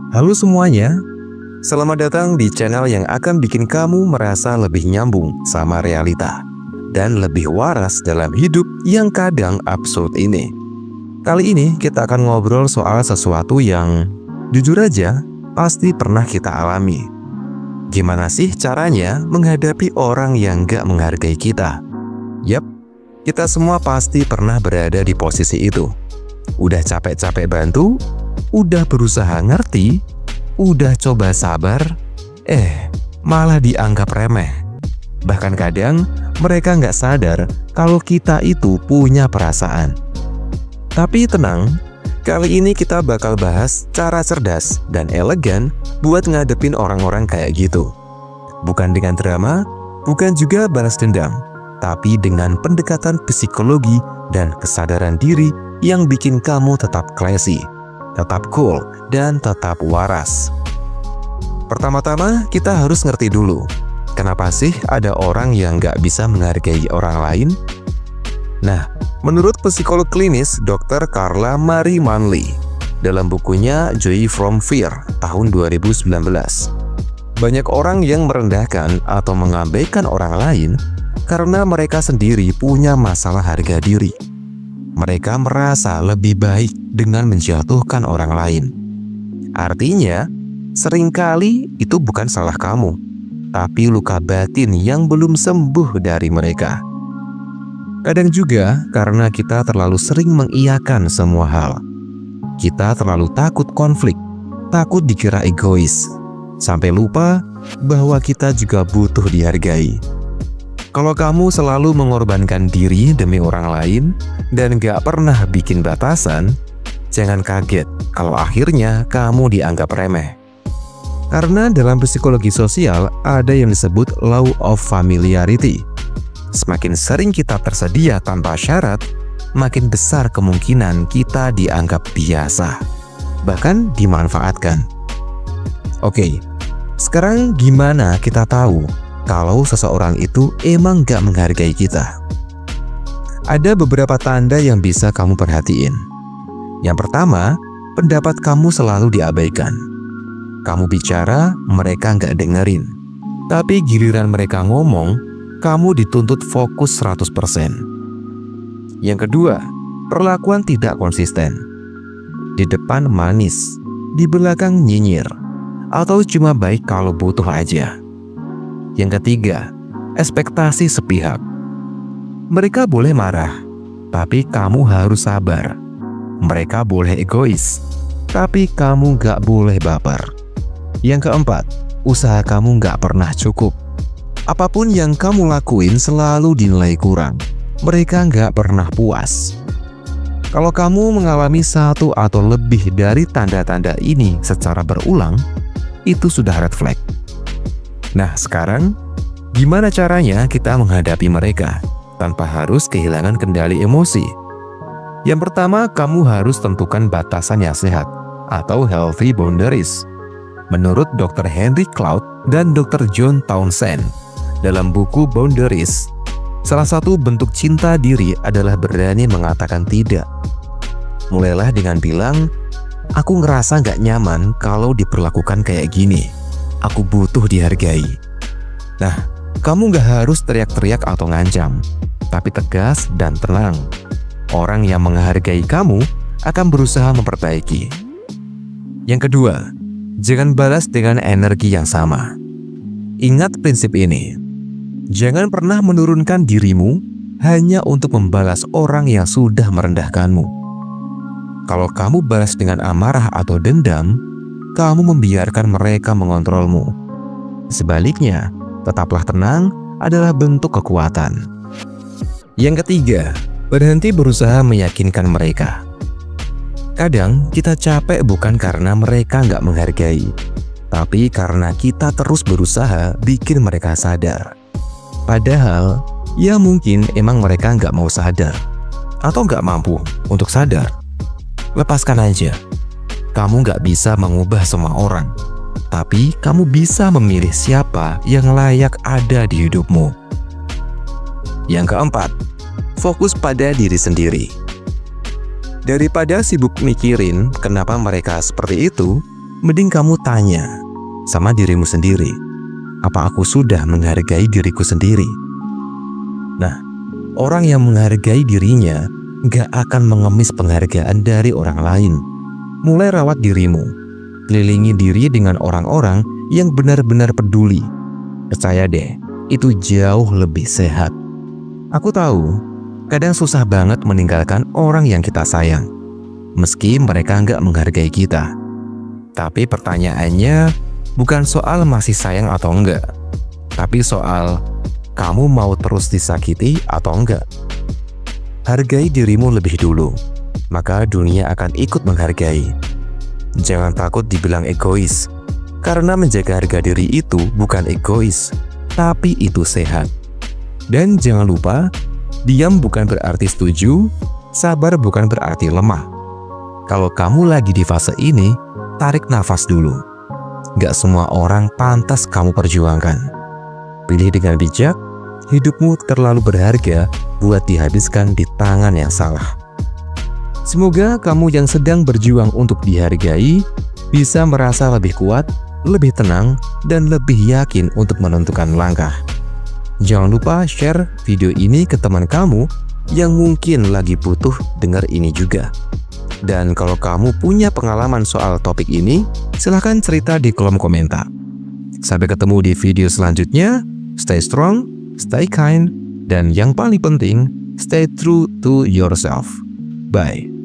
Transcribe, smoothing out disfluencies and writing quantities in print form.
Halo semuanya, selamat datang di channel yang akan bikin kamu merasa lebih nyambung sama realita dan lebih waras dalam hidup yang kadang absurd ini. Kali ini kita akan ngobrol soal sesuatu yang jujur aja pasti pernah kita alami. Gimana sih caranya menghadapi orang yang gak menghargai kita? Yap, kita semua pasti pernah berada di posisi itu. Udah capek-capek bantu, udah berusaha ngerti, udah coba sabar, malah dianggap remeh. Bahkan kadang mereka nggak sadar kalau kita itu punya perasaan. Tapi tenang, kali ini kita bakal bahas cara cerdas dan elegan buat ngadepin orang-orang kayak gitu. Bukan dengan drama, bukan juga balas dendam, tapi dengan pendekatan psikologi dan kesadaran diri yang bikin kamu tetap classy, tetap cool, dan tetap waras. Pertama-tama, kita harus ngerti dulu, kenapa sih ada orang yang nggak bisa menghargai orang lain? Nah, menurut psikolog klinis Dr. Carla Marie Manley, dalam bukunya Joy from Fear tahun 2019, banyak orang yang merendahkan atau mengabaikan orang lain karena mereka sendiri punya masalah harga diri. Mereka merasa lebih baik dengan menjatuhkan orang lain. Artinya, seringkali itu bukan salah kamu, tapi luka batin yang belum sembuh dari mereka. Kadang juga karena kita terlalu sering mengiyakan semua hal. Kita terlalu takut konflik, takut dikira egois, sampai lupa bahwa kita juga butuh dihargai. Kalau kamu selalu mengorbankan diri demi orang lain dan gak pernah bikin batasan, jangan kaget kalau akhirnya kamu dianggap remeh. Karena dalam psikologi sosial ada yang disebut law of familiarity. Semakin sering kita tersedia tanpa syarat, makin besar kemungkinan kita dianggap biasa, bahkan dimanfaatkan. Oke, sekarang gimana kita tahu kalau seseorang itu emang gak menghargai kita? Ada beberapa tanda yang bisa kamu perhatiin. Yang pertama, pendapat kamu selalu diabaikan. Kamu bicara, mereka gak dengerin. Tapi giliran mereka ngomong, kamu dituntut fokus 100%. Yang kedua, perlakuan tidak konsisten. Di depan manis, di belakang nyinyir, atau cuma baik kalau butuh aja. Yang ketiga, ekspektasi sepihak. Mereka boleh marah, tapi kamu harus sabar. Mereka boleh egois, tapi kamu gak boleh baper. Yang keempat, usaha kamu gak pernah cukup. Apapun yang kamu lakuin selalu dinilai kurang. Mereka gak pernah puas. Kalau kamu mengalami satu atau lebih dari tanda-tanda ini secara berulang, itu sudah red flag. Nah, sekarang gimana caranya kita menghadapi mereka tanpa harus kehilangan kendali emosi? Yang pertama, kamu harus tentukan batasan yang sehat atau healthy boundaries. Menurut Dr. Henry Cloud dan Dr. John Townsend dalam buku Boundaries, salah satu bentuk cinta diri adalah berani mengatakan tidak. Mulailah dengan bilang, aku ngerasa gak nyaman kalau diperlakukan kayak gini. Aku butuh dihargai. Nah, kamu gak harus teriak-teriak atau ngancam, tapi tegas dan tenang. Orang yang menghargai kamu akan berusaha memperbaiki. Yang kedua, jangan balas dengan energi yang sama. Ingat prinsip ini. Jangan pernah menurunkan dirimu hanya untuk membalas orang yang sudah merendahkanmu. Kalau kamu balas dengan amarah atau dendam, kamu membiarkan mereka mengontrolmu. Sebaliknya, tetaplah tenang adalah bentuk kekuatan. Yang ketiga, berhenti berusaha meyakinkan mereka. Kadang kita capek bukan karena mereka nggak menghargai, tapi karena kita terus berusaha bikin mereka sadar. Padahal, ya mungkin emang mereka nggak mau sadar atau nggak mampu untuk sadar. Lepaskan aja. Kamu nggak bisa mengubah semua orang, tapi kamu bisa memilih siapa yang layak ada di hidupmu. Yang keempat, fokus pada diri sendiri. Daripada sibuk mikirin kenapa mereka seperti itu, mending kamu tanya sama dirimu sendiri, apa aku sudah menghargai diriku sendiri? Nah, orang yang menghargai dirinya gak akan mengemis penghargaan dari orang lain. Mulai rawat dirimu, kelilingi diri dengan orang-orang yang benar-benar peduli. Percaya deh, itu jauh lebih sehat. Aku tahu, kadang susah banget meninggalkan orang yang kita sayang, meski mereka nggak menghargai kita. Tapi pertanyaannya bukan soal masih sayang atau enggak, tapi soal kamu mau terus disakiti atau enggak. Hargai dirimu lebih dulu, maka dunia akan ikut menghargai. Jangan takut dibilang egois, karena menjaga harga diri itu bukan egois, tapi itu sehat. Dan jangan lupa, diam bukan berarti setuju, sabar bukan berarti lemah. Kalau kamu lagi di fase ini, tarik nafas dulu. Gak semua orang pantas kamu perjuangkan. Pilih dengan bijak, hidupmu terlalu berharga buat dihabiskan di tangan yang salah. Semoga kamu yang sedang berjuang untuk dihargai bisa merasa lebih kuat, lebih tenang, dan lebih yakin untuk menentukan langkah. Jangan lupa share video ini ke teman kamu yang mungkin lagi butuh dengar ini juga. Dan kalau kamu punya pengalaman soal topik ini, silahkan cerita di kolom komentar. Sampai ketemu di video selanjutnya. Stay strong, stay kind, dan yang paling penting, stay true to yourself. Bye.